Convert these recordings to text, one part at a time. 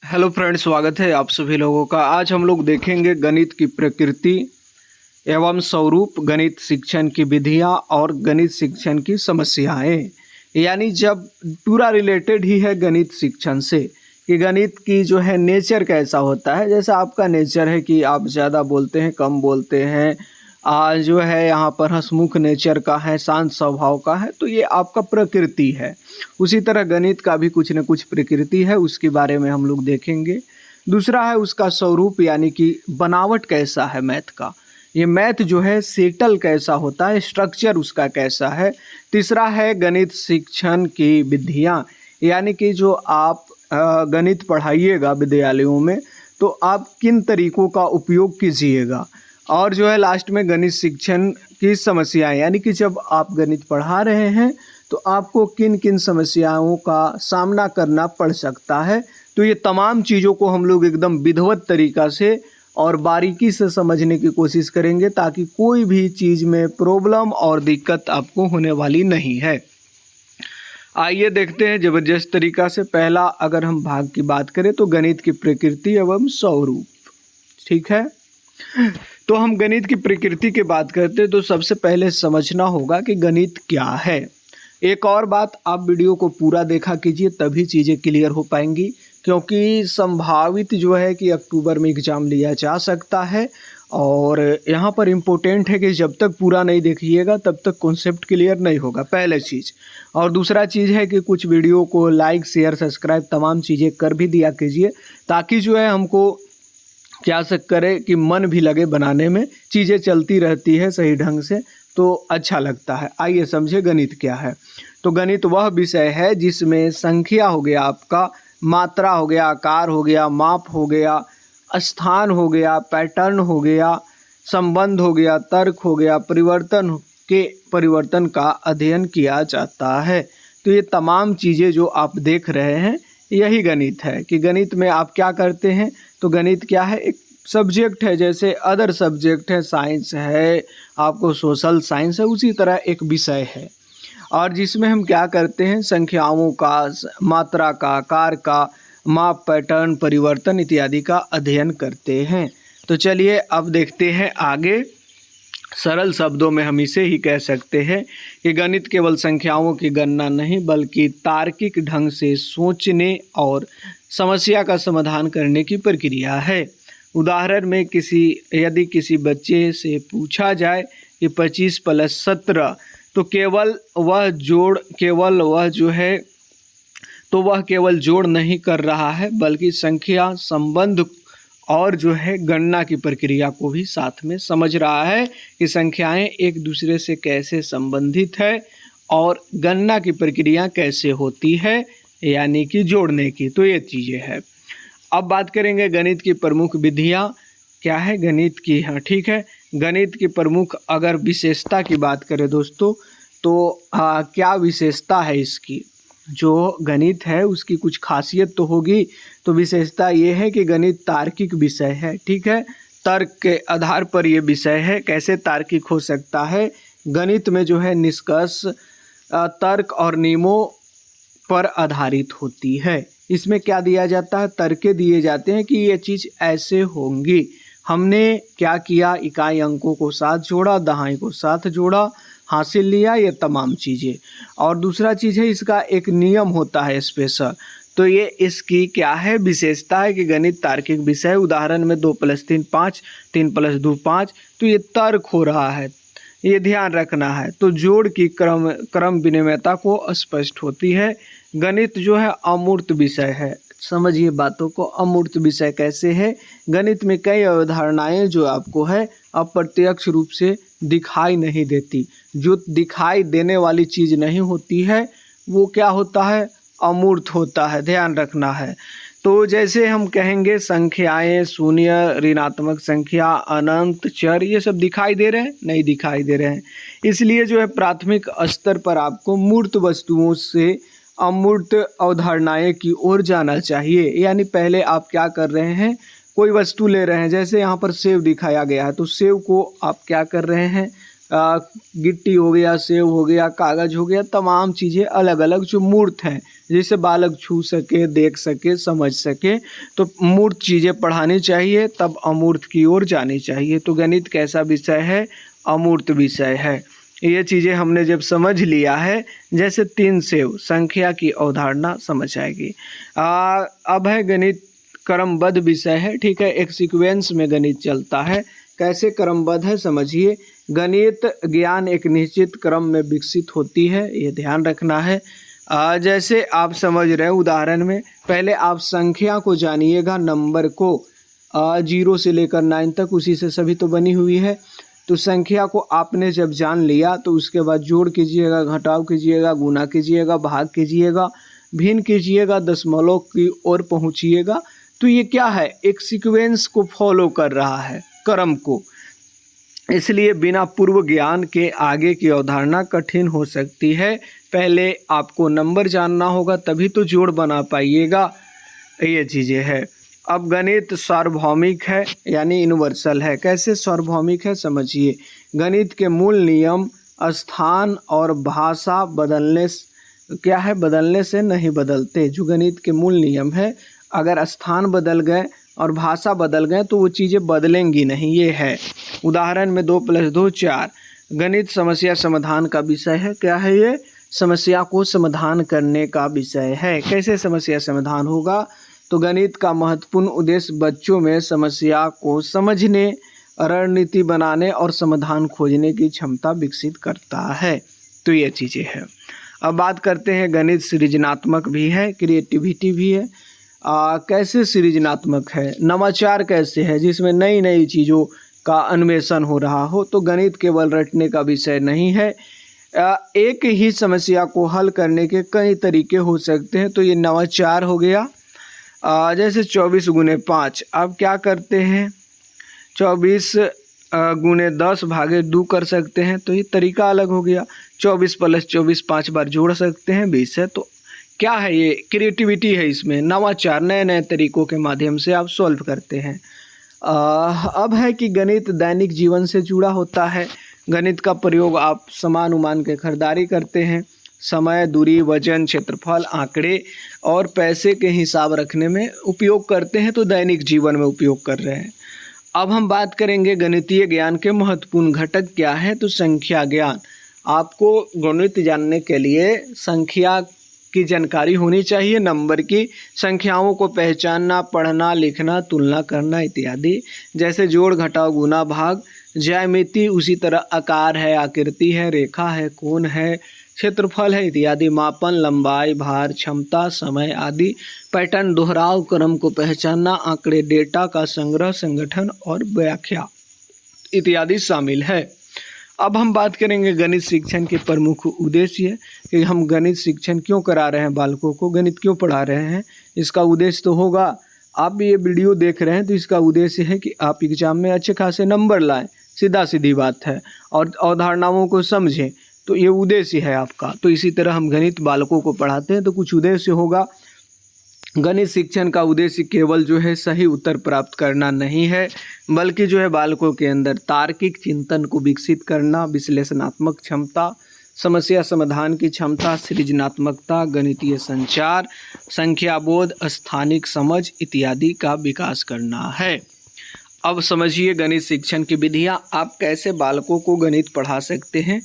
Hello friends, स्वागत है आप सभी लोगों का। आज हम लोग देखेंगे गणित की प्रकृति एवं स्वरूप, गणित शिक्षण की विधियां और गणित शिक्षण की समस्याएं। यानी जब पूरा रिलेटेड ही है गणित शिक्षण से कि गणित की जो है नेचर कैसा होता है। जैसा आपका नेचर है कि आप ज़्यादा बोलते हैं, कम बोलते हैं, जो है यहाँ पर हंसमुख नेचर का है, शांत स्वभाव का है, तो ये आपका प्रकृति है। उसी तरह गणित का भी कुछ न कुछ प्रकृति है, उसके बारे में हम लोग देखेंगे। दूसरा है उसका स्वरूप, यानी कि बनावट कैसा है मैथ का, ये मैथ जो है सेटल कैसा होता है, स्ट्रक्चर उसका कैसा है। तीसरा है गणित शिक्षण की विधियाँ, यानी कि जो आप गणित पढ़ाइएगा विद्यालयों में तो आप किन तरीकों का उपयोग कीजिएगा। और जो है लास्ट में गणित शिक्षण की समस्याएं, यानी कि जब आप गणित पढ़ा रहे हैं तो आपको किन किन समस्याओं का सामना करना पड़ सकता है। तो ये तमाम चीज़ों को हम लोग एकदम विधिवत तरीक़ा से और बारीकी से समझने की कोशिश करेंगे, ताकि कोई भी चीज़ में प्रॉब्लम और दिक्कत आपको होने वाली नहीं है। आइए देखते हैं ज़बरदस्त तरीक़ा से। पहला अगर हम भाग की बात करें तो गणित की प्रकृति एवं स्वरूप, ठीक है। तो हम गणित की प्रकृति की बात करते हैं तो सबसे पहले समझना होगा कि गणित क्या है। एक और बात, आप वीडियो को पूरा देखा कीजिए, तभी चीज़ें क्लियर हो पाएंगी, क्योंकि संभावित जो है कि अक्टूबर में एग्ज़ाम लिया जा सकता है। और यहाँ पर इम्पोर्टेंट है कि जब तक पूरा नहीं देखिएगा तब तक कॉन्सेप्ट क्लियर नहीं होगा, पहले चीज़। और दूसरा चीज़ है कि कुछ वीडियो को लाइक, शेयर, सब्सक्राइब तमाम चीज़ें कर भी दिया कीजिए, ताकि जो है हमको क्या से करे कि मन भी लगे बनाने में, चीज़ें चलती रहती है सही ढंग से तो अच्छा लगता है। आइए समझे गणित क्या है। तो गणित वह विषय है जिसमें संख्या हो गया, आपका मात्रा हो गया, आकार हो गया, माप हो गया, स्थान हो गया, पैटर्न हो गया, संबंध हो गया, तर्क हो गया, परिवर्तन का अध्ययन किया जाता है। तो ये तमाम चीज़ें जो आप देख रहे हैं यही गणित है। कि गणित में आप क्या करते हैं, तो गणित क्या है, एक सब्जेक्ट है, जैसे अदर सब्जेक्ट है, साइंस है, आपको सोशल साइंस है, उसी तरह एक विषय है। और जिसमें हम क्या करते हैं, संख्याओं का, मात्रा का, आकार का, माप, पैटर्न, परिवर्तन इत्यादि का अध्ययन करते हैं। तो चलिए अब देखते हैं आगे। सरल शब्दों में हम इसे ही कह सकते हैं कि गणित केवल संख्याओं की गणना नहीं, बल्कि तार्किक ढंग से सोचने और समस्या का समाधान करने की प्रक्रिया है। उदाहरण में यदि किसी बच्चे से पूछा जाए कि 25 + 17, तो वह केवल जोड़ नहीं कर रहा है, बल्कि संख्या, संबंध और जो है गणना की प्रक्रिया को भी साथ में समझ रहा है कि संख्याएं एक दूसरे से कैसे संबंधित है और गणना की प्रक्रिया कैसे होती है, यानी कि जोड़ने की। तो ये चीज़ें हैं। अब बात करेंगे गणित की प्रमुख विधियाँ क्या है गणित की। हाँ ठीक है, गणित की प्रमुख अगर विशेषता की बात करें दोस्तों, तो क्या विशेषता है इसकी। जो गणित है उसकी कुछ खासियत तो होगी। तो विशेषता ये है कि गणित तार्किक विषय है, ठीक है। तर्क के आधार पर ये विषय है। कैसे तार्किक हो सकता है, गणित में जो है निष्कर्ष तर्क और नियमों पर आधारित होती है। इसमें क्या दिया जाता है, तर्क दिए जाते हैं कि ये चीज़ ऐसे होंगी। हमने क्या किया, इकाई अंकों को साथ जोड़ा, दहाई को साथ जोड़ा, हासिल लिया, ये तमाम चीज़ें। और दूसरा चीज़ है इसका एक नियम होता है स्पेशल। तो ये इसकी क्या है, विशेषता है कि गणित तार्किक विषय। उदाहरण में 2 + 3 5, 3 + 2 5, तो ये तर्क हो रहा है, ये ध्यान रखना है। तो जोड़ की क्रम विनिमयता को स्पष्ट होती है। गणित जो है अमूर्त विषय है। समझिए बातों को, अमूर्त विषय कैसे है। गणित में कई अवधारणाएं जो आपको है अप्रत्यक्ष रूप से दिखाई नहीं देती। जो दिखाई देने वाली चीज़ नहीं होती है वो क्या होता है, अमूर्त होता है, ध्यान रखना है। तो जैसे हम कहेंगे संख्याएं, शून्य, ऋणात्मक संख्या, अनंत, चर, ये सब दिखाई दे रहे हैं, नहीं दिखाई दे रहे हैं। इसलिए जो है प्राथमिक स्तर पर आपको मूर्त वस्तुओं से अमूर्त अवधारणाएं की ओर जाना चाहिए। यानी पहले आप क्या कर रहे हैं, कोई वस्तु ले रहे हैं, जैसे यहाँ पर सेव दिखाया गया है, तो सेव को आप क्या कर रहे हैं, गिट्टी हो गया, सेब हो गया, कागज़ हो गया, तमाम चीज़ें अलग अलग जो मूर्त हैं, जिसे बालक छू सके, देख सके, समझ सके। तो मूर्त चीज़ें पढ़ानी चाहिए, तब अमूर्त की ओर जानी चाहिए। तो गणित कैसा विषय है? अमूर्त विषय है। ये चीज़ें हमने जब समझ लिया है, जैसे 3 सेव, संख्या की अवधारणा समझ आएगी। अब है गणित क्रमबद्ध विषय है, ठीक है, एक सीक्वेंस में गणित चलता है। कैसे क्रमबद्ध है समझिए। गणित ज्ञान एक निश्चित क्रम में विकसित होती है, ये ध्यान रखना है। जैसे आप समझ रहे हैं, उदाहरण में पहले आप संख्या को जानिएगा, नंबर को 0 से लेकर 9 तक, उसी से सभी तो बनी हुई है। तो संख्या को आपने जब जान लिया तो उसके बाद जोड़ कीजिएगा, घटाव कीजिएगा, गुना कीजिएगा, भाग कीजिएगा, भिन्न कीजिएगा, दशमलव की ओर पहुँचिएगा। तो ये क्या है? एक सीक्वेंस को फॉलो कर रहा है, क्रम को। इसलिए बिना पूर्व ज्ञान के आगे की अवधारणा कठिन हो सकती है। पहले आपको नंबर जानना होगा, तभी तो जोड़ बना पाइएगा। ये चीज़ें हैं। अब गणित सार्वभौमिक है, यानी यूनिवर्सल है। कैसे सार्वभौमिक है समझिए। गणित के मूल नियम स्थान और भाषा क्या है? बदलने से नहीं बदलते। जो गणित के मूल नियम है, अगर स्थान बदल गए और भाषा बदल गए तो वो चीज़ें बदलेंगी नहीं। ये है उदाहरण में 2 + 2 4। गणित समस्या समाधान का विषय है। क्या है ये? समस्या को समाधान करने का विषय है। कैसे समस्या समाधान होगा? तो गणित का महत्वपूर्ण उद्देश्य बच्चों में समस्या को समझने, रणनीति बनाने और समाधान खोजने की क्षमता विकसित करता है। तो ये चीज़ें हैं। अब बात करते हैं, गणित सृजनात्मक भी है, क्रिएटिविटी भी है। कैसे सृजनात्मक है? नवाचार कैसे है? जिसमें नई नई चीज़ों का अन्वेषण हो रहा हो। तो गणित केवल रटने का विषय नहीं है। एक ही समस्या को हल करने के कई तरीके हो सकते हैं, तो ये नवाचार हो गया। जैसे 24 × 5, अब क्या करते हैं? 24 × 10 / 2 कर सकते हैं, तो ये तरीका अलग हो गया। 24 + 24 5 बार जोड़ सकते हैं, 20 है। तो क्या है? ये क्रिएटिविटी है, इसमें नवाचार, नए नए तरीकों के माध्यम से आप सॉल्व करते हैं। अब है कि गणित दैनिक जीवन से जुड़ा होता है। गणित का प्रयोग आप सामान उमान के खरीदारी करते हैं, समय, दूरी, वजन, क्षेत्रफल, आंकड़े और पैसे के हिसाब रखने में उपयोग करते हैं। तो दैनिक जीवन में उपयोग कर रहे हैं। अब हम बात करेंगे गणितीय ज्ञान के महत्वपूर्ण घटक क्या है। तो संख्या ज्ञान। आपको गणित जानने के लिए संख्या की जानकारी होनी चाहिए, नंबर की, संख्याओं को पहचानना, पढ़ना, लिखना, तुलना करना इत्यादि। जैसे जोड़, घटाव, गुना, भाग, ज्यामिति, उसी तरह आकार है, आकृति है, रेखा है, कोण है, क्षेत्रफल है इत्यादि। मापन, लंबाई, भार, क्षमता, समय आदि। पैटर्न, दोहराव, क्रम को पहचानना, आंकड़े, डेटा का संग्रह, संगठन और व्याख्या इत्यादि शामिल है। अब हम बात करेंगे गणित शिक्षण के प्रमुख उद्देश्य कि हम गणित शिक्षण क्यों करा रहे हैं, बालकों को गणित क्यों पढ़ा रहे हैं। इसका उद्देश्य तो होगा, आप ये वीडियो देख रहे हैं तो इसका उद्देश्य है कि आप एग्जाम में अच्छे खासे नंबर लाएं, सीधा सीधी बात है, और अवधारणाओं को समझें। तो ये उद्देश्य है आपका। तो इसी तरह हम गणित बालकों को पढ़ाते हैं तो कुछ उद्देश्य होगा। गणित शिक्षण का उद्देश्य केवल जो है सही उत्तर प्राप्त करना नहीं है, बल्कि जो है बालकों के अंदर तार्किक चिंतन को विकसित करना, विश्लेषणात्मक क्षमता, समस्या समाधान की क्षमता, सृजनात्मकता, गणितीय संचार, संख्याबोध, स्थानिक समझ इत्यादि का विकास करना है। अब समझिए गणित शिक्षण की विधियाँ, आप कैसे बालकों को गणित पढ़ा सकते हैं।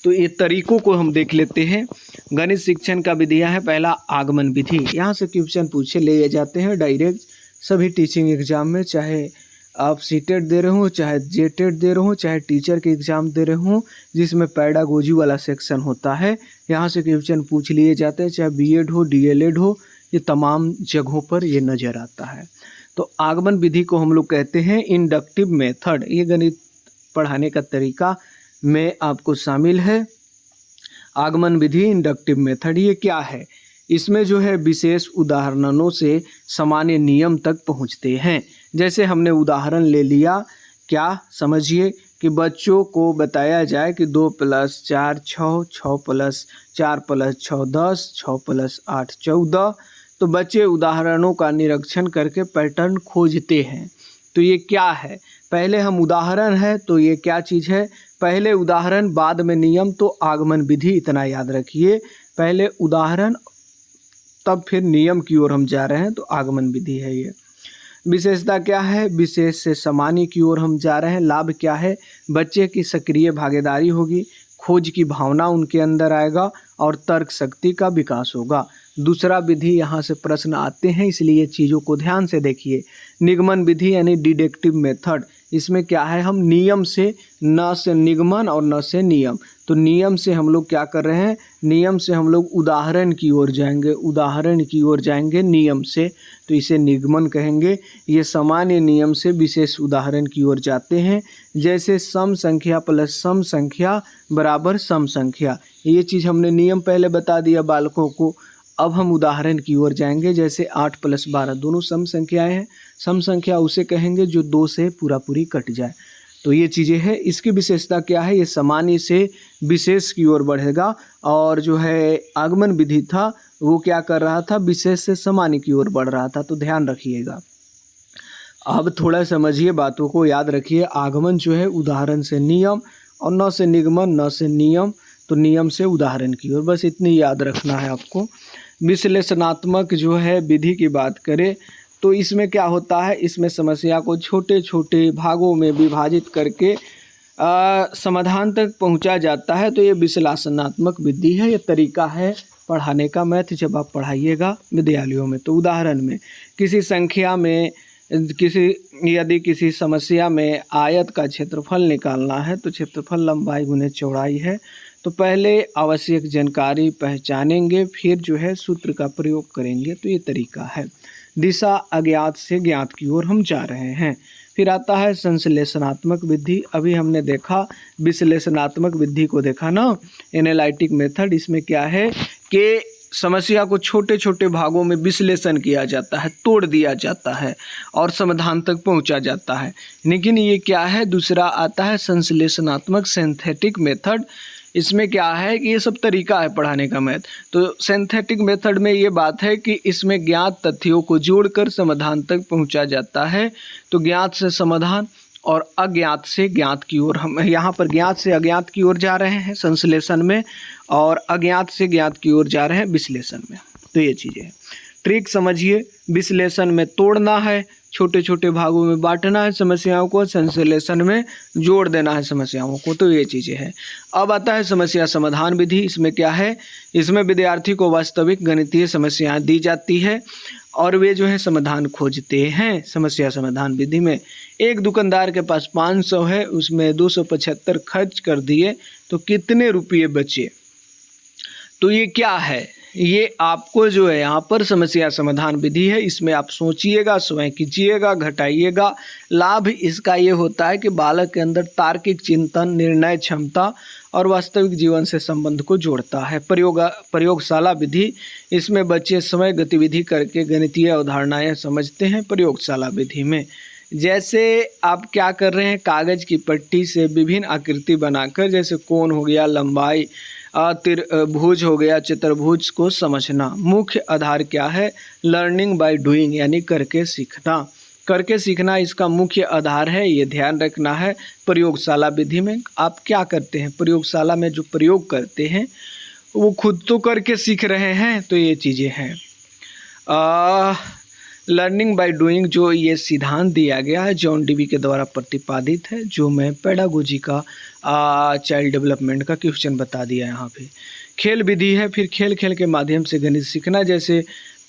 तो ये तरीकों को हम देख लेते हैं। गणित शिक्षण का विधियाँ है। पहला, आगमन विधि। यहाँ से क्वेश्चन पूछे लिए जाते हैं डायरेक्ट सभी टीचिंग एग्जाम में, चाहे आप सीटेट दे रहे हो, चाहे जेटेट दे रहे हो, चाहे टीचर के एग्ज़ाम दे रहे हो, जिसमें पैडागोजी वाला सेक्शन होता है। यहाँ से क्वेश्चन पूछ लिए जाते हैं, चाहे बीएड हो, डीएलएड हो, ये तमाम जगहों पर ये नज़र आता है। तो आगमन विधि को हम लोग कहते हैं इंडक्टिव मेथड। ये गणित पढ़ाने का तरीका में आपको शामिल है। आगमन विधि, इंडक्टिव मेथड, ये क्या है? इसमें जो है विशेष उदाहरणों से सामान्य नियम तक पहुंचते हैं। जैसे हमने उदाहरण ले लिया, क्या समझिए कि बच्चों को बताया जाए कि 2 + 4 6, 6 + 4 + 6 10, 6 + 8 14। तो बच्चे उदाहरणों का निरीक्षण करके पैटर्न खोजते हैं। तो ये क्या है? पहले हम उदाहरण है तो ये क्या चीज़ है, पहले उदाहरण बाद में नियम, तो आगमन विधि, इतना याद रखिए। पहले उदाहरण तब फिर नियम की ओर हम जा रहे हैं, तो आगमन विधि है ये। विशेषता क्या है, विशेष से सामान्य की ओर हम जा रहे हैं। लाभ क्या है, बच्चे की सक्रिय भागीदारी होगी, खोज की भावना उनके अंदर आएगा और तर्क शक्ति का विकास होगा। दूसरा विधि, यहाँ से प्रश्न आते हैं इसलिए चीज़ों को ध्यान से देखिए। निगमन विधि यानी डिडक्टिव मेथड, इसमें क्या है, हम नियम से, न से निगमन और न से नियम, तो नियम से हम लोग क्या कर रहे हैं, नियम से हम लोग उदाहरण की ओर जाएंगे, उदाहरण की ओर जाएंगे नियम से, तो इसे निगमन कहेंगे। ये सामान्य नियम से विशेष उदाहरण की ओर जाते हैं, जैसे सम संख्या प्लस सम संख्या बराबर सम संख्या, ये चीज़ हमने नियम पहले बता दिया बालकों को। अब हम उदाहरण की ओर जाएंगे, जैसे 8 + 12 दोनों सम संख्याएं हैं, सम संख्या उसे कहेंगे जो 2 से पूरा पूरी कट जाए, तो ये चीज़ें हैं। इसकी विशेषता क्या है, ये सामान्य से विशेष की ओर बढ़ेगा, और जो है आगमन विधि था वो क्या कर रहा था, विशेष से सामान्य की ओर बढ़ रहा था, तो ध्यान रखिएगा। अब थोड़ा समझिए, बातों को याद रखिए। आगमन जो है उदाहरण से नियम, और न से निगमन न से नियम, तो नियम से उदाहरण की ओर, बस इतनी याद रखना है आपको। विश्लेषणात्मक जो है विधि की बात करें तो इसमें क्या होता है, इसमें समस्या को छोटे छोटे भागों में विभाजित करके समाधान तक पहुंचा जाता है, तो ये विश्लेषणात्मक विधि है, ये तरीका है पढ़ाने का। मैथ जब आप पढ़ाइएगा विद्यालयों में, तो उदाहरण में किसी संख्या में यदि किसी समस्या में आयत का क्षेत्रफल निकालना है, तो क्षेत्रफल लंबाई गुने चौड़ाई है, तो पहले आवश्यक जानकारी पहचानेंगे, फिर जो है सूत्र का प्रयोग करेंगे, तो ये तरीका है। दिशा अज्ञात से ज्ञात की ओर हम जा रहे हैं। फिर आता है संश्लेषणात्मक विधि। अभी हमने देखा विश्लेषणात्मक विधि को देखा ना, एनालिटिक मेथड। इसमें क्या है कि समस्या को छोटे छोटे भागों में विश्लेषण किया जाता है, तोड़ दिया जाता है और समाधान तक पहुंचा जाता है। लेकिन ये क्या है, दूसरा आता है संश्लेषणात्मक सिंथेटिक मेथड। इसमें क्या है कि ये सब तरीका है पढ़ाने का मैथ। तो सिंथेटिक मेथड में ये बात है कि इसमें ज्ञात तथ्यों को जोड़कर समाधान तक पहुंचा जाता है। तो ज्ञात से समाधान और अज्ञात से ज्ञात की ओर, हम यहाँ पर ज्ञात से अज्ञात की ओर जा रहे हैं संश्लेषण में, और अज्ञात से ज्ञात की ओर जा रहे हैं विश्लेषण में। तो ये चीज़ें हैं, ट्रिक समझिए। विश्लेषण में तोड़ना है, छोटे छोटे भागों में बांटना है समस्याओं को, संश्लेषण में जोड़ देना है समस्याओं को, तो ये चीज़ें हैं। अब आता है समस्या समाधान विधि। इसमें क्या है, इसमें विद्यार्थी को वास्तविक गणितीय समस्याएं दी जाती है और वे जो है समाधान खोजते हैं। समस्या समाधान विधि में एक दुकानदार के पास 500 है, उसमें 275 खर्च कर दिए, तो कितने रुपये बचे। तो ये क्या है, ये आपको जो है यहाँ पर समस्या समाधान विधि है, इसमें आप सोचिएगा, स्वयं कीजिएगा, घटाइएगा। लाभ इसका ये होता है कि बालक के अंदर तार्किक चिंतन, निर्णय क्षमता और वास्तविक जीवन से संबंध को जोड़ता है। प्रयोगशाला विधि, इसमें बच्चे समय गतिविधि करके गणितीय अवधारणाएं समझते हैं। प्रयोगशाला विधि में जैसे आप क्या कर रहे हैं, कागज़ की पट्टी से विभिन्न आकृति बनाकर, जैसे कोण हो गया, लंबाई, त्रिभुज हो गया, चतुर्भुज को समझना। मुख्य आधार क्या है, लर्निंग बाय डूइंग यानी करके सीखना। करके सीखना इसका मुख्य आधार है, ये ध्यान रखना है। प्रयोगशाला विधि में आप क्या करते हैं, प्रयोगशाला में जो प्रयोग करते हैं वो खुद तो करके सीख रहे हैं, तो ये चीज़ें हैं। लर्निंग बाय डूइंग जो ये सिद्धांत दिया गया है, जॉन डीवी के द्वारा प्रतिपादित है, जो मैं पेडागोजी का चाइल्ड डेवलपमेंट का क्वेश्चन बता दिया यहाँ पे। खेल विधि है, फिर खेल खेल के माध्यम से गणित सीखना, जैसे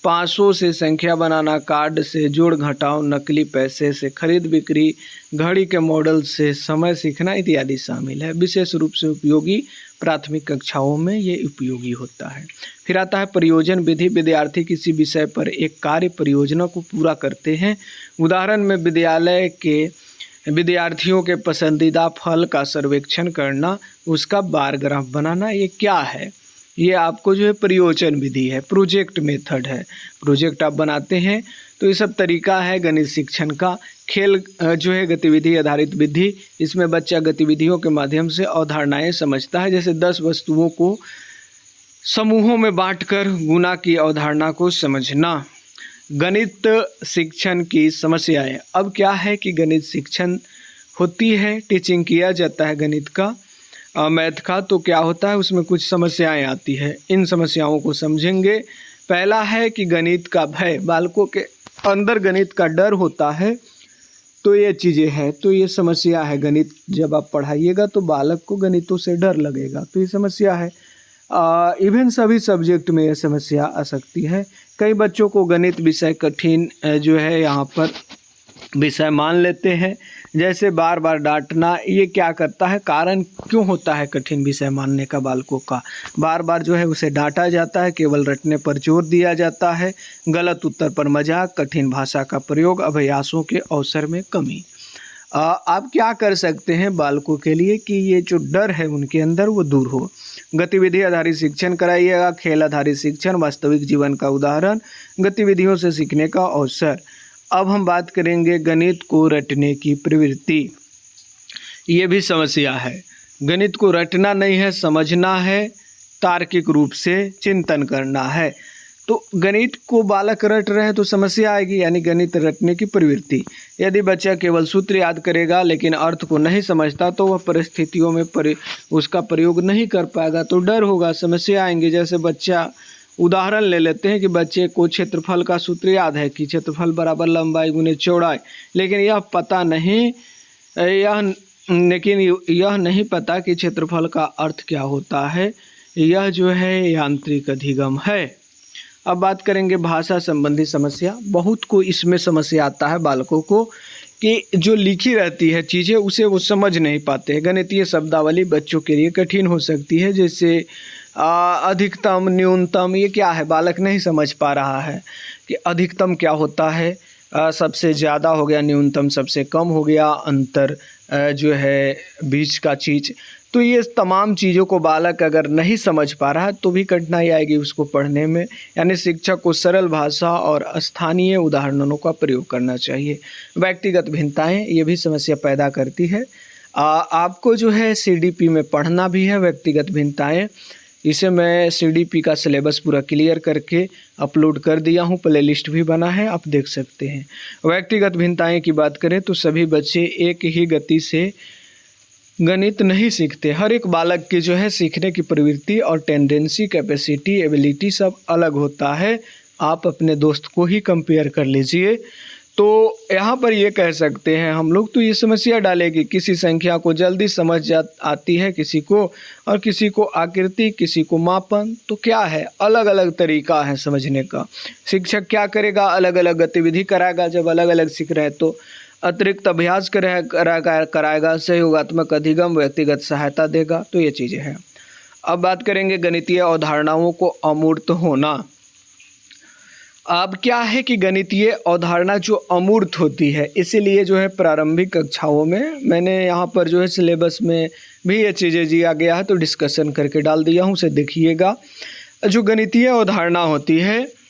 500 से संख्या बनाना, कार्ड से जोड़ घटाव, नकली पैसे से खरीद बिक्री, घड़ी के मॉडल से समय सीखना इत्यादि शामिल है। विशेष रूप से उपयोगी प्राथमिक कक्षाओं में ये उपयोगी होता है। फिर आता है प्रयोजन विधि। विद्यार्थी किसी विषय पर एक कार्य परियोजना को पूरा करते हैं। उदाहरण में विद्यालय के विद्यार्थियों के पसंदीदा फल का सर्वेक्षण करना, उसका बार ग्राफ बनाना। ये क्या है, ये आपको जो है प्रयोजन विधि है, प्रोजेक्ट मेथड है। प्रोजेक्ट आप बनाते हैं, तो ये सब तरीका है गणित शिक्षण का। खेल जो है गतिविधि आधारित विधि, इसमें बच्चा गतिविधियों के माध्यम से अवधारणाएं समझता है, जैसे 10 वस्तुओं को समूहों में बांटकर गुणा की अवधारणा को समझना। गणित शिक्षण की समस्याएं। अब क्या है कि गणित शिक्षण होती है, टीचिंग किया जाता है गणित का, मैथ का, तो क्या होता है उसमें कुछ समस्याएं आती है। इन समस्याओं को समझेंगे। पहला है कि गणित का भय, बालकों के अंदर गणित का डर होता है, तो ये चीज़ें हैं, तो ये समस्या है। गणित जब आप पढ़ाइएगा तो बालक को गणितों से डर लगेगा, तो ये समस्या है। इवन सभी सब्जेक्ट में ये समस्या आ सकती है। कई बच्चों को गणित विषय कठिन जो है यहाँ पर विषय मान लेते हैं, जैसे बार बार डांटना। ये क्या करता है, कारण क्यों होता है कठिन विषय मानने का बालकों का? बार बार जो है उसे डांटा जाता है, केवल रटने पर जोर दिया जाता है, गलत उत्तर पर मजाक, कठिन भाषा का प्रयोग, अभ्यासों के अवसर में कमी। आप क्या कर सकते हैं बालकों के लिए कि ये जो डर है उनके अंदर वो दूर हो? गतिविधि आधारित शिक्षण कराइएगा, खेल आधारित शिक्षण, वास्तविक जीवन का उदाहरण, गतिविधियों से सीखने का अवसर। अब हम बात करेंगे गणित को रटने की प्रवृत्ति। ये भी समस्या है। गणित को रटना नहीं है, समझना है, तार्किक रूप से चिंतन करना है। तो गणित को बालक रट रहे हैं तो समस्या आएगी, यानी गणित रटने की प्रवृत्ति। यदि बच्चा केवल सूत्र याद करेगा लेकिन अर्थ को नहीं समझता तो वह परिस्थितियों में उसका प्रयोग नहीं कर पाएगा, तो डर होगा, समस्या आएंगे। जैसे बच्चा, उदाहरण ले लेते हैं कि बच्चे को क्षेत्रफल का सूत्र याद है कि क्षेत्रफल बराबर लंबाई गुने चौड़ाई, लेकिन यह नहीं पता कि क्षेत्रफल का अर्थ क्या होता है। यह जो है यांत्रिक अधिगम है। अब बात करेंगे भाषा संबंधी समस्या। बहुत को इसमें समस्या आता है बालकों को कि जो लिखी रहती है चीज़ें उसे वो समझ नहीं पाते हैं। गणितीय शब्दावली बच्चों के लिए कठिन हो सकती है, जैसे अधिकतम, न्यूनतम, ये क्या है बालक नहीं समझ पा रहा है कि अधिकतम क्या होता है, सबसे ज़्यादा हो गया, न्यूनतम सबसे कम हो गया, अंतर जो है बीच का चीज़। तो ये तमाम चीज़ों को बालक अगर नहीं समझ पा रहा है तो भी कठिनाई आएगी उसको पढ़ने में। यानी शिक्षक को सरल भाषा और स्थानीय उदाहरणों का प्रयोग करना चाहिए। व्यक्तिगत भिन्नताएं ये भी समस्या पैदा करती है। आपको जो है CDP में पढ़ना भी है व्यक्तिगत भिन्नताएं। इसे मैं CDP का सिलेबस पूरा क्लियर करके अपलोड कर दिया हूँ, प्लेलिस्ट भी बना है, आप देख सकते हैं। व्यक्तिगत भिन्नताएं की बात करें तो सभी बच्चे एक ही गति से गणित नहीं सीखते। हर एक बालक की जो है सीखने की प्रवृत्ति और टेंडेंसी, कैपेसिटी, एबिलिटी सब अलग होता है। आप अपने दोस्त को ही कंपेयर कर लीजिए। तो यहाँ पर ये कह सकते हैं हम लोग, तो ये समस्या डालेगी। किसी संख्या को जल्दी समझ आती है किसी को, और किसी को आकृति, किसी को मापन। तो क्या है, अलग अलग तरीका है समझने का। शिक्षक क्या करेगा, अलग अलग गतिविधि कराएगा। जब अलग अलग सीख रहे हैं तो अतिरिक्त अभ्यास कराएगा, सहयोगात्मक अधिगम, व्यक्तिगत सहायता देगा। तो ये चीज़ें हैं। अब बात करेंगे गणितीय अवधारणाओं को अमूर्त होना। अब क्या है कि गणितीय अवधारणा जो अमूर्त होती है, इसीलिए जो है प्रारंभिक कक्षाओं में मैंने यहाँ पर जो है सिलेबस में भी ये चीज़ें दिया गया है, तो डिस्कशन करके डाल दिया हूँ, उसे देखिएगा। जो गणितीय अवधारणा होती है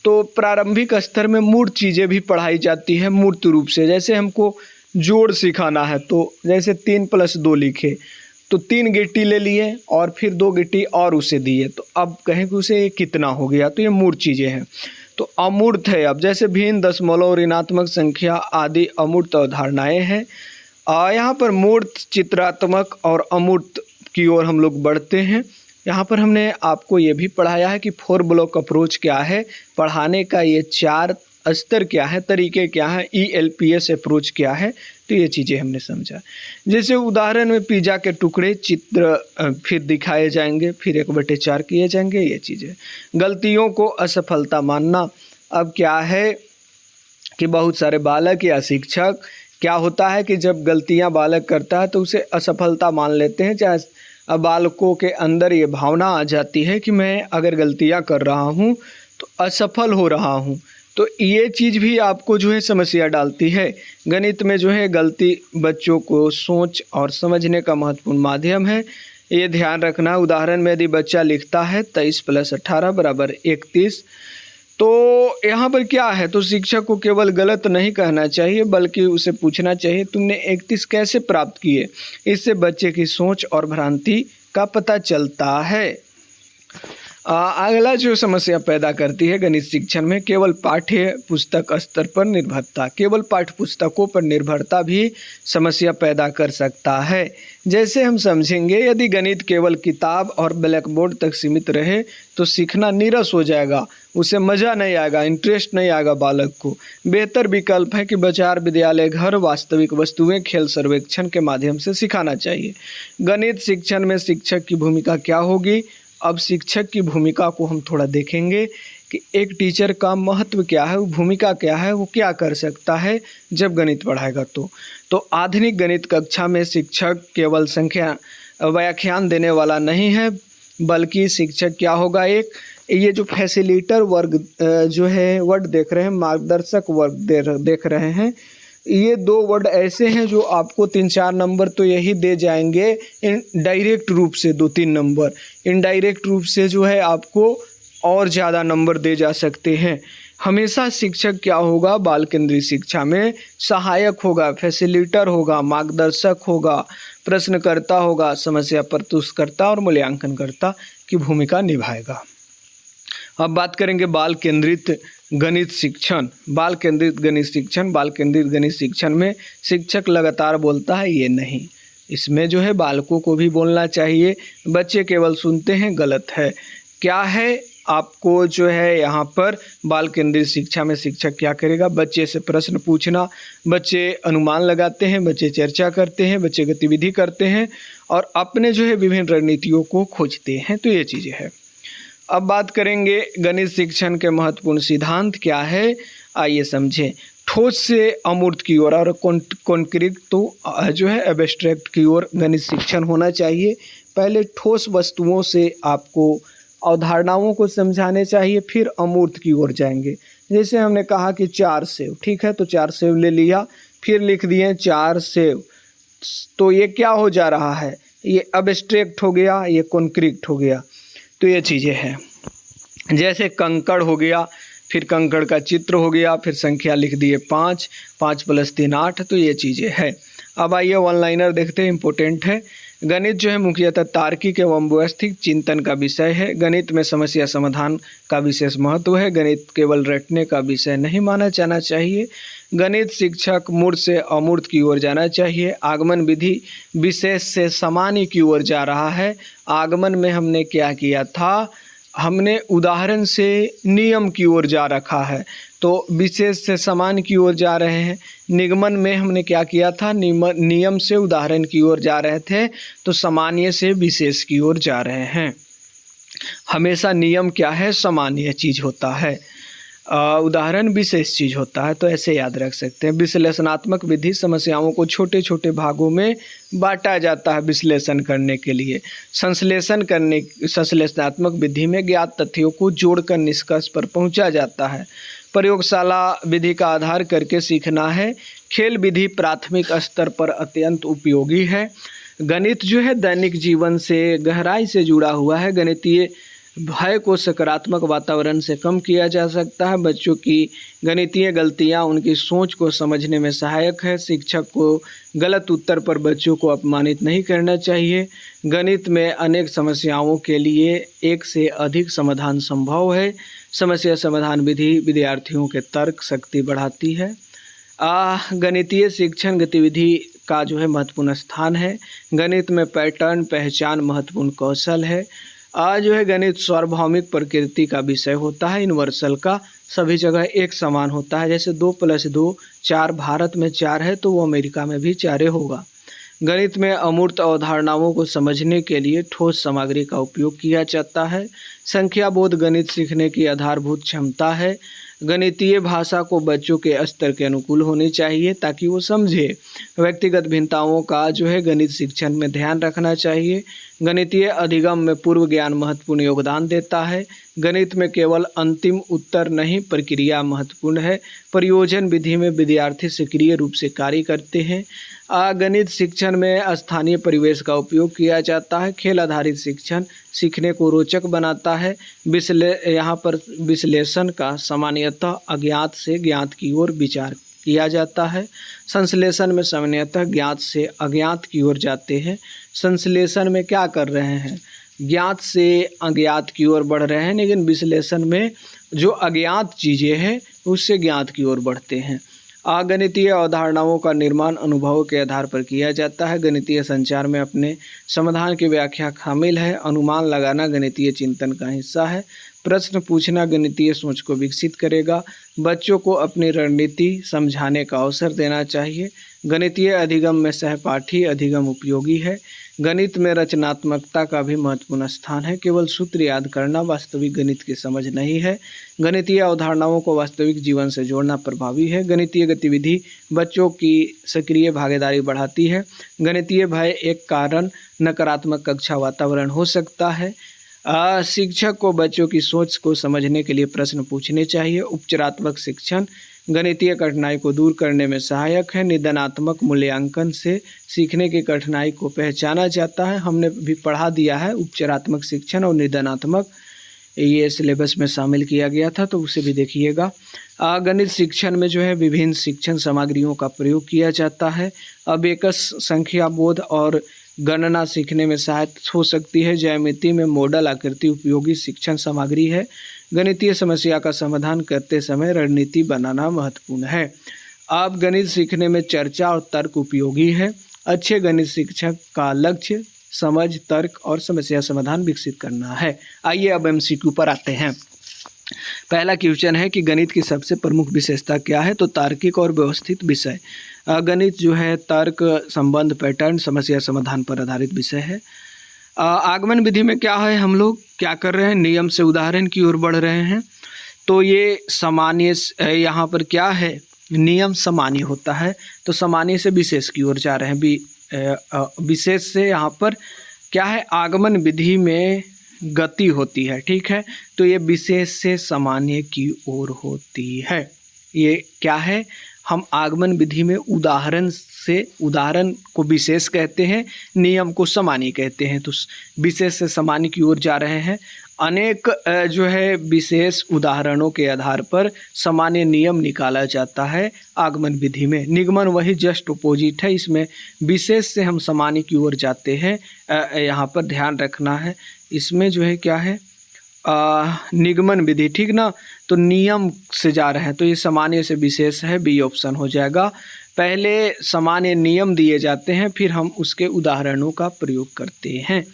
तो प्रारंभिक स्तर में मूर्त चीज़ें भी पढ़ाई जाती है मूर्त रूप से। जैसे हमको जोड़ सिखाना है तो जैसे 3 + 2 लिखे तो 3 गिट्टी ले लिए और फिर 2 गिट्टी और उसे दिए, तो अब कहें कि उसे ये कितना हो गया, तो ये मूर्त चीज़ें हैं। तो अमूर्त है। अब जैसे भिन्न, दशमलव, ऋणात्मक संख्या आदि अमूर्त अवधारणाएँ हैं। यहाँ पर मूर्त, चित्रात्मक और अमूर्त की ओर हम लोग बढ़ते हैं। यहाँ पर हमने आपको ये भी पढ़ाया है कि 4 ब्लॉक अप्रोच क्या है, पढ़ाने का ये 4 स्तर क्या है, तरीके क्या है, ELPS अप्रोच क्या है। तो ये चीज़ें हमने समझा। जैसे उदाहरण में पिज़्ज़ा के टुकड़े चित्र फिर दिखाए जाएंगे, फिर 1/4 किए जाएंगे, ये चीज़ें। गलतियों को असफलता मानना। अब क्या है कि बहुत सारे बालक या शिक्षक, क्या होता है कि जब गलतियाँ बालक करता है तो उसे असफलता मान लेते हैं। चाहे अब बालकों के अंदर ये भावना आ जाती है कि मैं अगर गलतियां कर रहा हूं तो असफल हो रहा हूं, तो ये चीज़ भी आपको जो है समस्या डालती है। गणित में जो है गलती बच्चों को सोच और समझने का महत्वपूर्ण माध्यम है, ये ध्यान रखना। उदाहरण में यदि बच्चा लिखता है 23 + 18 = 31, तो यहाँ पर क्या है, तो शिक्षक को केवल गलत नहीं कहना चाहिए बल्कि उसे पूछना चाहिए तुमने 31 कैसे प्राप्त किए। इससे बच्चे की सोच और भ्रांति का पता चलता है। अगला जो समस्या पैदा करती है गणित शिक्षण में, केवल पाठ्य पुस्तक स्तर पर निर्भरता। केवल पाठ्य पुस्तकों पर निर्भरता भी समस्या पैदा कर सकता है। जैसे हम समझेंगे, यदि गणित केवल किताब और ब्लैक बोर्ड तक सीमित रहे तो सीखना नीरस हो जाएगा, उसे मज़ा नहीं आएगा, इंटरेस्ट नहीं आएगा बालक को। बेहतर विकल्प है कि बाजार, विद्यालय, घर, वास्तविक वस्तुएं, खेल सर्वेक्षण के माध्यम से सिखाना चाहिए। गणित शिक्षण में शिक्षक की भूमिका क्या होगी? अब शिक्षक की भूमिका को हम थोड़ा देखेंगे कि एक टीचर का महत्व क्या है, वो भूमिका क्या है, वो क्या कर सकता है जब गणित पढ़ाएगा। तो आधुनिक गणित कक्षा में शिक्षक केवल संख्या व्याख्यान देने वाला नहीं है, बल्कि शिक्षक क्या होगा, एक ये जो फैसिलिटर वर्ग जो है वर्ड देख रहे हैं, मार्गदर्शक वर्ग देख रहे हैं, ये दो वर्ड ऐसे हैं जो आपको 3-4 नंबर तो यही दे जाएंगे इन डायरेक्ट रूप से, 2-3 नंबर इनडायरेक्ट रूप से जो है आपको और ज़्यादा नंबर दे जा सकते हैं। हमेशा शिक्षक क्या होगा, बाल केंद्रीय शिक्षा में सहायक होगा, फैसिलिटर होगा, मार्गदर्शक होगा, प्रश्नकर्ता होगा, समस्या प्रस्तुतकर्ता और मूल्यांकनकर्ता की भूमिका निभाएगा। अब बात करेंगे बाल केंद्रित गणित शिक्षण। बाल केंद्रित गणित शिक्षण, बाल केंद्रित गणित शिक्षण में शिक्षक लगातार बोलता है, ये नहीं, इसमें जो है बालकों को भी बोलना चाहिए। बच्चे केवल सुनते हैं, गलत है। क्या है, आपको जो है यहाँ पर बाल केंद्रित शिक्षा में शिक्षक क्या करेगा, बच्चे से प्रश्न पूछना, बच्चे अनुमान लगाते हैं, बच्चे चर्चा करते हैं, बच्चे गतिविधि करते हैं और अपने जो है विभिन्न रणनीतियों को खोजते हैं। तो ये चीज़ें हैं। अब बात करेंगे गणित शिक्षण के महत्वपूर्ण सिद्धांत क्या है, आइए समझें। ठोस से अमूर्त की ओर और कॉन्क्रीट तो जो है एब्स्ट्रैक्ट की ओर गणित शिक्षण होना चाहिए। पहले ठोस वस्तुओं से आपको अवधारणाओं को समझाने चाहिए, फिर अमूर्त की ओर जाएंगे। जैसे हमने कहा कि 4 सेव, ठीक है, तो 4 सेव ले लिया, फिर लिख दिए 4 सेव, तो ये क्या हो जा रहा है, ये एब्स्ट्रैक्ट हो गया, ये कॉन्क्रीट हो गया। तो ये चीज़ें हैं। जैसे कंकड़ हो गया, फिर कंकड़ का चित्र हो गया, फिर संख्या लिख दिए 5, 5 + 3 8। तो ये चीज़ें हैं। अब आइए वन लाइनर देखते हैं, इम्पोर्टेंट है। गणित जो है मुख्यतः तार्किक एवं व्यवस्थित चिंतन का विषय है। गणित में समस्या समाधान का विशेष महत्व है। गणित केवल रटने का विषय नहीं माना जाना चाहिए। गणित शिक्षक मूर्त से अमूर्त की ओर जाना चाहिए। आगमन विधि विशेष से सामान्य की ओर जा रहा है। आगमन में हमने क्या किया था, हमने उदाहरण से नियम की ओर जा रखा है, तो विशेष से सामान्य की ओर जा रहे हैं। निगमन में हमने क्या किया था, नियम से उदाहरण की ओर जा रहे थे, तो सामान्य से विशेष की ओर जा रहे हैं। हमेशा नियम क्या है, सामान्य चीज़ होता है, उदाहरण विशेष चीज़ होता है। तो ऐसे याद रख सकते हैं। विश्लेषणात्मक विधि समस्याओं को छोटे छोटे भागों में बांटा जाता है विश्लेषण करने के लिए। संश्लेषणात्मक विधि में ज्ञात तथ्यों को जोड़कर निष्कर्ष पर पहुंचा जाता है। प्रयोगशाला विधि का आधार करके सीखना है। खेल विधि प्राथमिक स्तर पर अत्यंत उपयोगी है। गणित जो है दैनिक जीवन से गहराई से जुड़ा हुआ है। गणितीय भय को सकारात्मक वातावरण से कम किया जा सकता है। बच्चों की गणितीय गलतियां उनकी सोच को समझने में सहायक है। शिक्षक को गलत उत्तर पर बच्चों को अपमानित नहीं करना चाहिए। गणित में अनेक समस्याओं के लिए एक से अधिक समाधान संभव है। समस्या समाधान विधि विद्यार्थियों के तर्क शक्ति बढ़ाती है। गणितीय शिक्षण गतिविधि का जो है महत्वपूर्ण स्थान है। गणित में पैटर्न पहचान महत्वपूर्ण कौशल है। जो है गणित सार्वभौमिक प्रकृति का विषय होता है। यूनिवर्सल का सभी जगह एक समान होता है। जैसे 2 + 2 4, भारत में 4 है तो वो अमेरिका में भी 4 होगा। गणित में अमूर्त अवधारणाओं को समझने के लिए ठोस सामग्री का उपयोग किया जाता है। संख्या बोध गणित सीखने की आधारभूत क्षमता है। गणितीय भाषा को बच्चों के स्तर के अनुकूल होनी चाहिए ताकि वो समझे। व्यक्तिगत भिन्नताओं का जो है गणित शिक्षण में ध्यान रखना चाहिए। गणितीय अधिगम में पूर्व ज्ञान महत्वपूर्ण योगदान देता है। गणित में केवल अंतिम उत्तर नहीं, प्रक्रिया महत्वपूर्ण है। प्रयोजन विधि में विद्यार्थी सक्रिय रूप से कार्य करते हैं। गणित शिक्षण में स्थानीय परिवेश का उपयोग किया जाता है। खेल आधारित शिक्षण सीखने को रोचक बनाता है। यहाँ पर विश्लेषण का सामान्यतः अज्ञात से ज्ञात की ओर विचार किया जाता है। संश्लेषण में सामान्यतः ज्ञात से अज्ञात की ओर जाते हैं। संश्लेषण में क्या कर रहे हैं, ज्ञात से अज्ञात की ओर बढ़ रहे हैं, लेकिन विश्लेषण में जो अज्ञात चीज़ें हैं उससे ज्ञात की ओर बढ़ते हैं। गणितीय अवधारणाओं का निर्माण अनुभवों के आधार पर किया जाता है। गणितीय संचार में अपने समाधान की व्याख्या शामिल है। अनुमान लगाना गणितीय चिंतन का हिस्सा है। प्रश्न पूछना गणितीय सोच को विकसित करेगा। बच्चों को अपनी रणनीति समझाने का अवसर देना चाहिए। गणितीय अधिगम में सहपाठी अधिगम उपयोगी है। गणित में रचनात्मकता का भी महत्वपूर्ण स्थान है। केवल सूत्र याद करना वास्तविक गणित की समझ नहीं है। गणितीय अवधारणाओं को वास्तविक जीवन से जोड़ना प्रभावी है। गणितीय गतिविधि बच्चों की सक्रिय भागीदारी बढ़ाती है। गणितीय भय एक कारण नकारात्मक कक्षा वातावरण हो सकता है। शिक्षक को बच्चों की सोच को समझने के लिए प्रश्न पूछने चाहिए। उपचारात्मक शिक्षण गणितीय कठिनाई को दूर करने में सहायक है। निदानात्मक मूल्यांकन से सीखने की कठिनाई को पहचाना जाता है। हमने भी पढ़ा दिया है उपचारात्मक शिक्षण और निदानात्मक, ये सिलेबस में शामिल किया गया था, तो उसे भी देखिएगा। गणित शिक्षण में जो है विभिन्न शिक्षण सामग्रियों का प्रयोग किया जाता है। अबेकस संख्या बोध और गणना सीखने में सहायक हो सकती है। ज्यामिति में मॉडल आकृति उपयोगी शिक्षण सामग्री है। गणितीय समस्या का समाधान करते समय रणनीति बनाना महत्वपूर्ण है। अब गणित सीखने में चर्चा और तर्क उपयोगी है। अच्छे गणित शिक्षक का लक्ष्य समझ, तर्क और समस्या समाधान विकसित करना है। आइए अब MCQ पर आते हैं। पहला क्वेश्चन है कि गणित की सबसे प्रमुख विशेषता क्या है? तो तार्किक और व्यवस्थित विषय। गणित जो है तर्क, संबंध, पैटर्न, समस्या समाधान पर आधारित विषय है। आगमन विधि में क्या है, हम लोग क्या कर रहे हैं, नियम से उदाहरण की ओर बढ़ रहे हैं। तो ये सामान्य, यहाँ पर क्या है, नियम सामान्य होता है, तो सामान्य से विशेष की ओर जा रहे हैं। विशेष से यहाँ पर क्या है, आगमन विधि में गति होती है, ठीक है, तो ये विशेष से सामान्य की ओर होती है। ये क्या है, हम आगमन विधि में उदाहरण से, उदाहरण को विशेष कहते हैं, नियम को सामान्य कहते हैं, तो विशेष से सामान्य की ओर जा रहे हैं। अनेक जो है विशेष उदाहरणों के आधार पर सामान्य नियम निकाला जाता है आगमन विधि में। निगमन वही जस्ट अपोजिट है, इसमें विशेष से हम सामान्य की ओर जाते हैं। यहाँ पर ध्यान रखना है, इसमें जो है क्या है, निगमन विधि, ठीक ना, तो नियम से जा रहे हैं, तो ये सामान्य से विशेष है, बी ऑप्शन हो जाएगा। पहले सामान्य नियम दिए जाते हैं, फिर हम उसके उदाहरणों का प्रयोग करते हैं।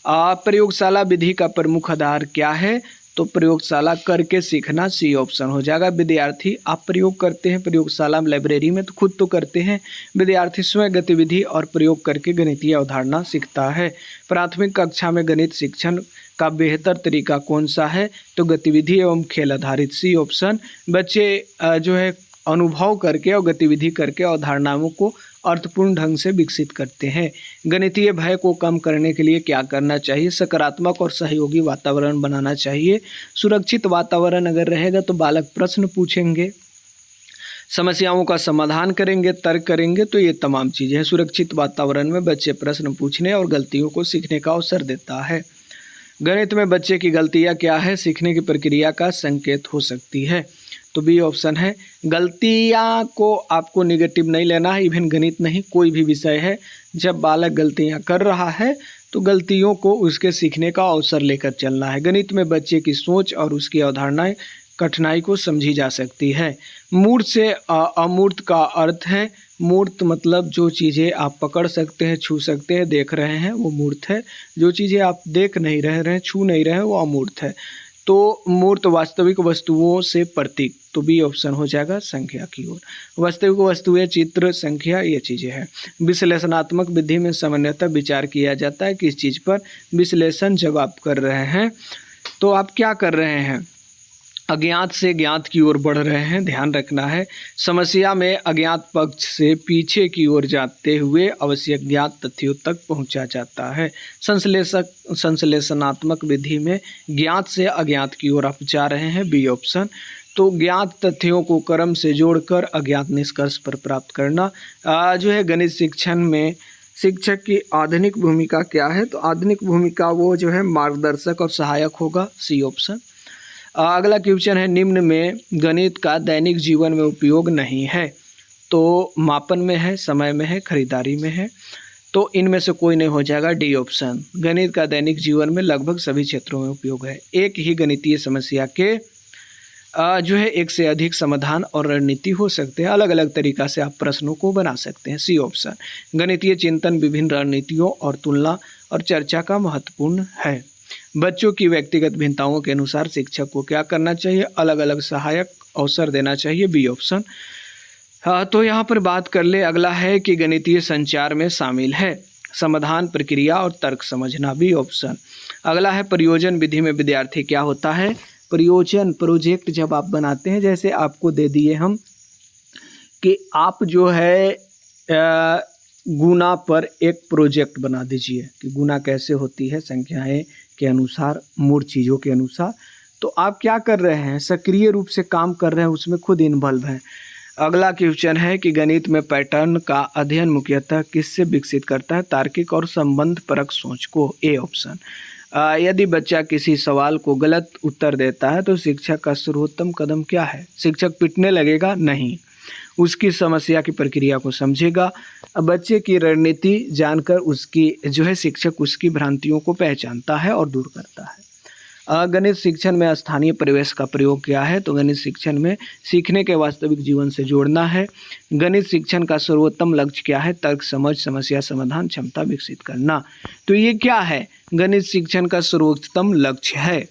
प्रयोगशाला विधि का प्रमुख आधार क्या है? तो प्रयोगशाला करके सीखना, सी ऑप्शन हो जाएगा। विद्यार्थी आप प्रयोग करते हैं प्रयोगशाला में, लाइब्रेरी में तो खुद तो करते हैं। विद्यार्थी स्वयं गतिविधि और प्रयोग करके गणितीय अवधारणा सीखता है। प्राथमिक कक्षा में गणित शिक्षण का बेहतर तरीका कौन सा है? तो गतिविधि एवं खेल आधारित, सी ऑप्शन। बच्चे जो है अनुभव करके और गतिविधि करके अवधारणाओं को अर्थपूर्ण ढंग से विकसित करते हैं। गणितीय भय को कम करने के लिए क्या करना चाहिए? सकारात्मक और सहयोगी वातावरण बनाना चाहिए। सुरक्षित वातावरण अगर रहेगा तो बालक प्रश्न पूछेंगे, समस्याओं का समाधान करेंगे, तर्क करेंगे, तो ये तमाम चीज़ें हैं। सुरक्षित वातावरण में बच्चे प्रश्न पूछने और गलतियों को सीखने का अवसर देता है। गणित में बच्चे की गलतियाँ क्या है? सीखने की प्रक्रिया का संकेत हो सकती है, तो बी ऑप्शन है। गलतियाँ को आपको निगेटिव नहीं लेना है, इवन गणित नहीं, कोई भी विषय है, जब बालक गलतियाँ कर रहा है तो गलतियों को उसके सीखने का अवसर लेकर चलना है। गणित में बच्चे की सोच और उसकी अवधारणाएं कठिनाई को समझी जा सकती है। मूर्त से अमूर्त का अर्थ है, मूर्त मतलब जो चीज़ें आप पकड़ सकते हैं, छू सकते हैं, देख रहे हैं, वो मूर्त है। जो चीज़ें आप देख नहीं रहे हैं, छू नहीं रहे हैं, वो अमूर्त है। तो मूर्त वास्तविक वस्तुओं से प्रतीक, तो बी ऑप्शन हो जाएगा संख्या की ओर। वास्तविक वस्तुएं, चित्र, संख्या, ये चीज़ें हैं। विश्लेषणात्मक विधि में सामान्यतः विचार किया जाता है किस चीज़ पर? विश्लेषण। जब आप कर रहे हैं तो आप क्या कर रहे हैं? अज्ञात से ज्ञात की ओर बढ़ रहे हैं, ध्यान रखना है। समस्या में अज्ञात पक्ष से पीछे की ओर जाते हुए आवश्यक ज्ञात तथ्यों तक पहुंचा जाता है। संश्लेषणात्मक विधि में ज्ञात से अज्ञात की ओर आप जा रहे हैं, बी ऑप्शन। तो ज्ञात तथ्यों को क्रम से जोड़कर अज्ञात निष्कर्ष पर प्राप्त करना जो है गणित शिक्षण में शिक्षक की आधुनिक भूमिका क्या है? तो आधुनिक भूमिका वो जो है मार्गदर्शक और सहायक होगा, सी ऑप्शन। अगला क्वेश्चन है, निम्न में गणित का दैनिक जीवन में उपयोग नहीं है? तो मापन में है, समय में है, खरीदारी में है। तो इनमें से कोई नहीं हो जाएगा डी ऑप्शन। गणित का दैनिक जीवन में लगभग सभी क्षेत्रों में उपयोग है। एक ही गणितीय समस्या के जो है एक से अधिक समाधान और रणनीति हो सकते हैं। अलग अलग तरीक़ा से आप प्रश्नों को बना सकते हैं। C option. गणितीय चिंतन विभिन्न रणनीतियों और तुलना और चर्चा का महत्वपूर्ण है। बच्चों की व्यक्तिगत भिन्नताओं के अनुसार शिक्षक को क्या करना चाहिए? अलग अलग सहायक अवसर देना चाहिए। B option. हाँ, तो यहाँ पर बात कर ले। अगला है कि गणितीय संचार में शामिल है समाधान, प्रक्रिया और तर्क समझना। B option. अगला है प्रयोजन विधि में विद्यार्थी क्या होता है? प्रयोजन प्रोजेक्ट जब आप बनाते हैं, जैसे आपको दे दिए हम कि आप जो है गुना पर एक प्रोजेक्ट बना दीजिए कि गुना कैसे होती है संख्याएं के अनुसार, मूल चीज़ों के अनुसार। तो आप क्या कर रहे हैं? सक्रिय रूप से काम कर रहे हैं, उसमें खुद इन्वॉल्व हैं। अगला क्वेश्चन है कि गणित में पैटर्न का अध्ययन मुख्यतः किससे विकसित करता है? तार्किक और संबंध परक सोच को। A option. यदि बच्चा किसी सवाल को गलत उत्तर देता है तो शिक्षक का सर्वोत्तम कदम क्या है? शिक्षक पिटने लगेगा? नहीं, उसकी समस्या की प्रक्रिया को समझेगा। बच्चे की रणनीति जानकर उसकी जो है शिक्षक उसकी भ्रांतियों को पहचानता है और दूर करता है। गणित शिक्षण में स्थानीय परिवेश का प्रयोग क्या है? तो गणित शिक्षण में सीखने के वास्तविक जीवन से जोड़ना है। गणित शिक्षण का सर्वोत्तम लक्ष्य क्या है? तर्क समझ, समस्या समाधान क्षमता विकसित करना। तो ये क्या है? गणित शिक्षण का सर्वोत्तम लक्ष्य है।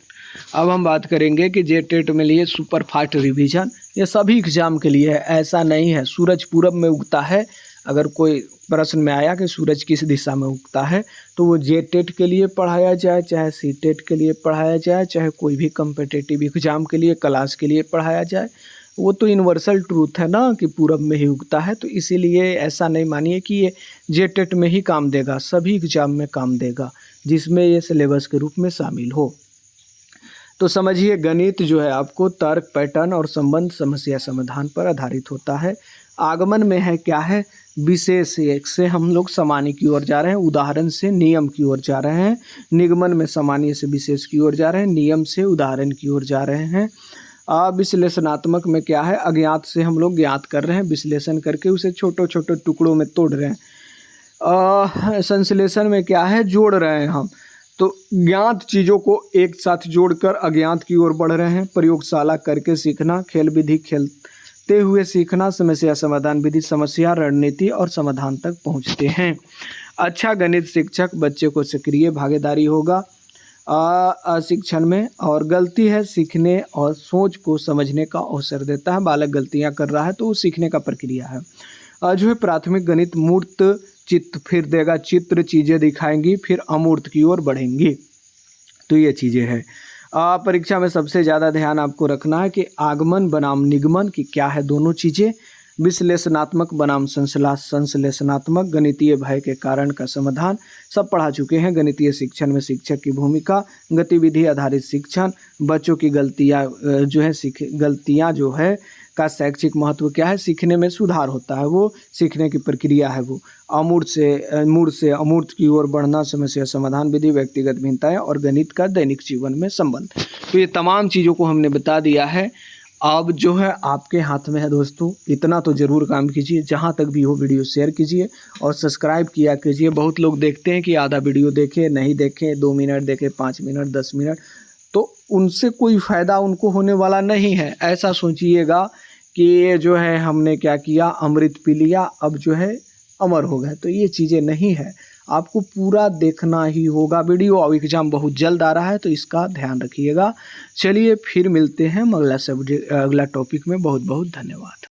अब हम बात करेंगे कि जेटेट में लिए सुपर फास्ट रिवीजन, ये सभी एग्जाम के लिए है, ऐसा नहीं है। सूरज पूरब में उगता है, अगर कोई प्रश्न में आया कि सूरज किस दिशा में उगता है तो वो जेटेट के लिए पढ़ाया जाए, चाहे सीटेट के लिए पढ़ाया जाए, चाहे कोई भी कम्पिटिटिव एग्जाम के लिए, क्लास के लिए पढ़ाया जाए, वो तो यूनिवर्सल ट्रूथ है ना कि पूरब में ही उगता है। तो इसीलिए ऐसा नहीं मानिए कि ये जेटेट में ही काम देगा, सभी एग्जाम में काम देगा जिसमें ये सिलेबस के रूप में शामिल हो। तो समझिए, गणित जो है आपको तर्क, पैटर्न और संबंध, समस्या समाधान पर आधारित होता है। आगमन में है क्या है? विशेष एक से हम लोग सामान्य की ओर जा रहे हैं, उदाहरण से नियम की ओर जा रहे हैं। निगमन में सामान्य से विशेष की ओर जा रहे हैं, नियम से उदाहरण की ओर जा रहे हैं। विश्लेषणात्मक में क्या है? अज्ञात से हम लोग ज्ञात कर रहे हैं, विश्लेषण करके उसे छोटे छोटे टुकड़ों में तोड़ रहे हैं। संश्लेषण में क्या है? जोड़ रहे हैं हम, तो ज्ञात चीज़ों को एक साथ जोड़कर अज्ञात की ओर बढ़ रहे हैं। प्रयोगशाला करके सीखना, खेल विधि खेलते हुए सीखना, समस्या समाधान विधि समस्या, रणनीति और समाधान तक पहुंचते हैं। अच्छा गणित शिक्षक बच्चे को सक्रिय भागीदारी होगा शिक्षण में, और गलती है सीखने और सोच को समझने का अवसर देता है। बालक गलतियां कर रहा है तो वो सीखने का प्रक्रिया है। जो है प्राथमिक गणित मूर्त चित्त फिर देगा, चित्र चीज़ें दिखाएंगी, फिर अमूर्त की ओर बढ़ेंगी। तो ये चीज़ें हैं। परीक्षा में सबसे ज़्यादा ध्यान आपको रखना है कि आगमन बनाम निगमन की क्या है दोनों चीज़ें, विश्लेषणात्मक बनाम संश्लेषणात्मक, गणितीय भय के कारण का समाधान, सब पढ़ा चुके हैं। गणितीय शिक्षण में शिक्षक की भूमिका, गतिविधि आधारित शिक्षण, बच्चों की गलतियाँ जो है गलतियाँ जो है का शैक्षिक महत्व क्या है? सीखने में सुधार होता है, वो सीखने की प्रक्रिया है। वो मूर्त से अमूर्त की ओर बढ़ना, समस्या समाधान विधि, व्यक्तिगत भिन्नताएं और गणित का दैनिक जीवन में संबंध। तो ये तमाम चीज़ों को हमने बता दिया है। अब जो है आपके हाथ में है दोस्तों, इतना तो ज़रूर काम कीजिए, जहाँ तक भी हो वीडियो शेयर कीजिए और सब्सक्राइब किया कीजिए। बहुत लोग देखते हैं कि आधा वीडियो देखें, नहीं देखें, 2 मिनट देखें, 5 मिनट, 10 मिनट, तो उनसे कोई फ़ायदा उनको होने वाला नहीं है। ऐसा सोचिएगा कि ये जो है हमने क्या किया, अमृत पी लिया, अब जो है अमर हो गए, तो ये चीज़ें नहीं है। आपको पूरा देखना ही होगा वीडियो। और एग्ज़ाम बहुत जल्द आ रहा है तो इसका ध्यान रखिएगा। चलिए फिर मिलते हैं अगला टॉपिक में। बहुत बहुत धन्यवाद।